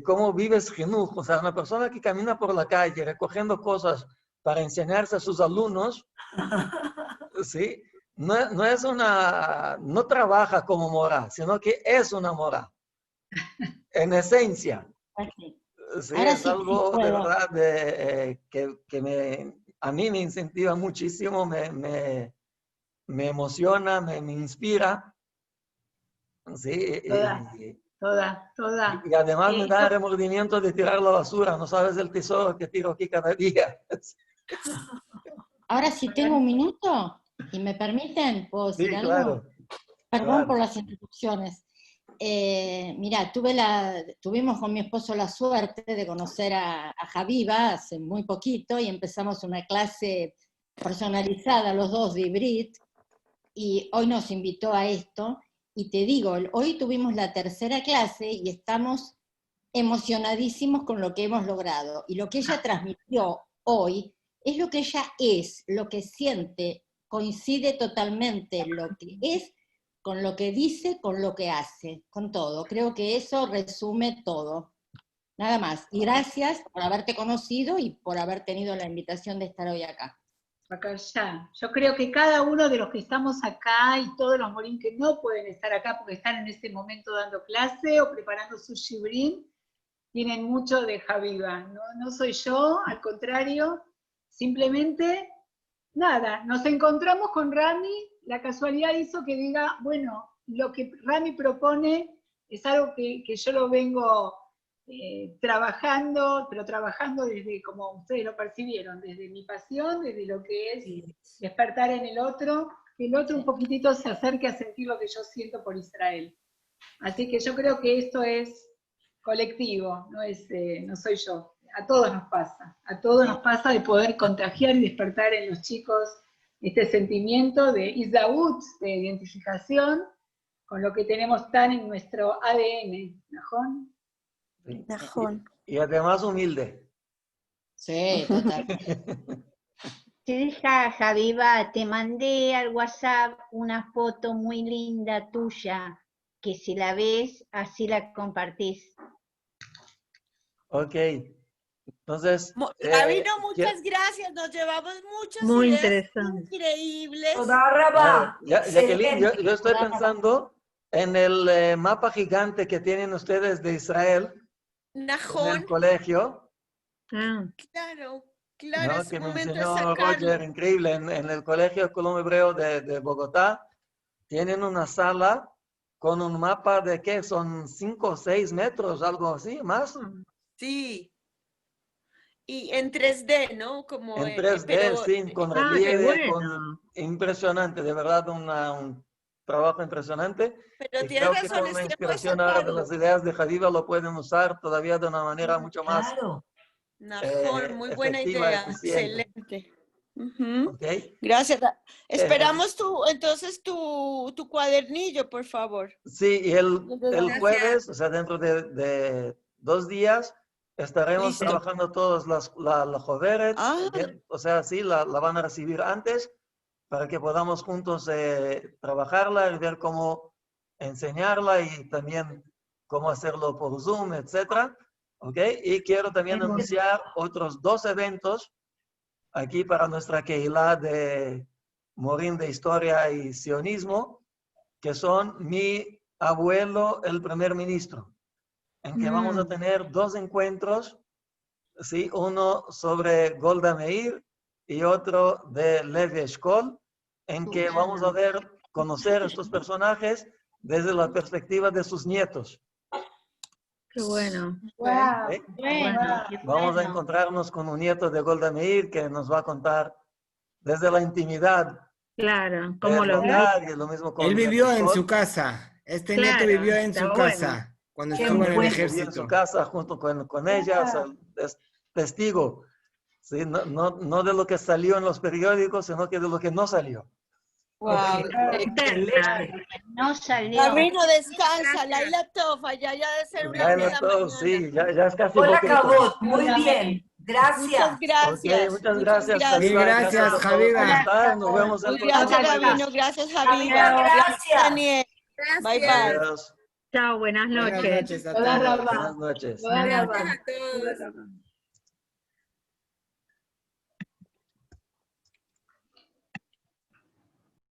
Cómo vives Jinuj. O sea, una persona que camina por la calle recogiendo cosas para enseñarse a sus alumnos, ¿sí? No trabaja como mora, sino que es una mora, en esencia. Así. Sí, Ahora es sí, sí algo de puedo. verdad que a mí me incentiva muchísimo, me emociona, me inspira. Sí, Toda. y además me da Yo- remordimiento de tirar la basura, no sabes el tesoro que tiro aquí cada día. Ahora sí tengo un minuto y me permiten, ¿puedo decir Sí, algo? claro. Perdón Claro. por las interrupciones. Mira, tuvimos con mi esposo la suerte de conocer a Javiva hace muy poquito y empezamos una clase personalizada los dos de Ibrit y hoy nos invitó a esto y te digo, hoy tuvimos la tercera clase y estamos emocionadísimos con lo que hemos logrado y lo que ella transmitió hoy es lo que ella es, lo que siente, coincide totalmente lo que es con lo que dice, con lo que hace, con todo. Creo que eso resume todo. Nada más. Y gracias por haberte conocido y por haber tenido la invitación de estar hoy acá. Acá ya. Yo creo que cada uno de los que estamos acá y todos los morín que no pueden estar acá porque están en este momento dando clase o preparando su shibrin, tienen mucho de Javiva. No soy yo, al contrario, simplemente, nada, nos encontramos con Rami, la casualidad hizo que diga, bueno, lo que Rami propone es algo que yo lo vengo trabajando, pero trabajando desde, como ustedes lo percibieron, desde mi pasión, desde lo que es despertar en el otro, que el otro un poquitito se acerque a sentir lo que yo siento por Israel. Así que yo creo que esto es colectivo, no soy yo. A todos nos pasa de poder contagiar y despertar en los chicos este sentimiento de Isdahut, de identificación, con lo que tenemos tan en nuestro ADN, ¿Najón? Sí. Najón. Y además humilde. Sí, total. Hija Javiva, te mandé al WhatsApp una foto muy linda tuya, que si la ves, así la compartís. Ok. Entonces, Rabino, muchas gracias. Nos llevamos muchas Muy ideas interesante. increíbles. Toda Rabá. Jacqueline, yo estoy pensando en el mapa gigante que tienen ustedes de Israel en el Najón, colegio, claro, ¿no? es Que me momento de enseñó sacarlo. Roger, increíble, en el Colegio Colón Hebreo de Bogotá. Tienen una sala con un mapa de ¿qué? Son 5 o 6 metros, algo así, más. Sí. Y en 3D, ¿no? Como, En 3D, pero sí, con qué relieve, bueno. impresionante, de verdad, un trabajo impresionante. pero Y tienes creo que razón, con es la tiempo de inspiración ahora de sacarlo. las ideas de Javiva lo pueden usar todavía de una manera mucho más Claro. Najón, muy buena efectiva, idea, eficiente. excelente. Ujú. ¿Ok? Gracias. Esperamos entonces tu cuadernillo, por favor. Sí, y el Gracias. jueves, o sea, dentro de 2 días, estaremos Listo. trabajando todos la Joveret, Ah. o sea, sí, la van a recibir antes para que podamos juntos trabajarla y ver cómo enseñarla y también cómo hacerlo por Zoom, etcétera. ¿Ok? Y quiero también anunciar otros 2 eventos aquí para nuestra Keilah de Morín de Historia y Sionismo, que son mi abuelo, el primer ministro, en que vamos a tener 2 encuentros, ¿sí? Uno sobre Golda Meir y otro de Levi Eshkol, en que vamos a conocer estos personajes desde la perspectiva de sus nietos. Qué bueno. Wow. ¿Sí? Bueno, qué Vamos a bueno. encontrarnos con un nieto de Golda Meir que nos va a contar desde la intimidad Claro, de como lo hogar, y lo mismo con Él Levi vivió en Eshkol. su casa. Este Claro, nieto vivió en está su bueno. casa cuando Qué estuvo en el bueno. Vivió en su ejército. casa junto con ella, o sea, es testigo, ¿sí? No de lo que salió en los periódicos, sino que de lo que no salió. Wow. Excelente. No salió. Rabino, descansa, Laila Tofa, ya debe ser una Laila linda Tov, mañana. sí, ya es casi Hola, Boker Tov. Cabot. Muy bien. Gracias. Muchas gracias. Ok, muchas gracias, Sí, Javiva. gracias, a todos por Javiva. estar. Nos vemos el próximo Gracias, jueves. Rabino. Gracias, Javiva. Javiva, Gracias, gracias. Daniel. Bye, bye. Adiós. Chao, buenas Buenas noches. noches a Toda todos. Rabá. Buenas noches. Toda Rabá. Gracias a todos. Toda Rabá.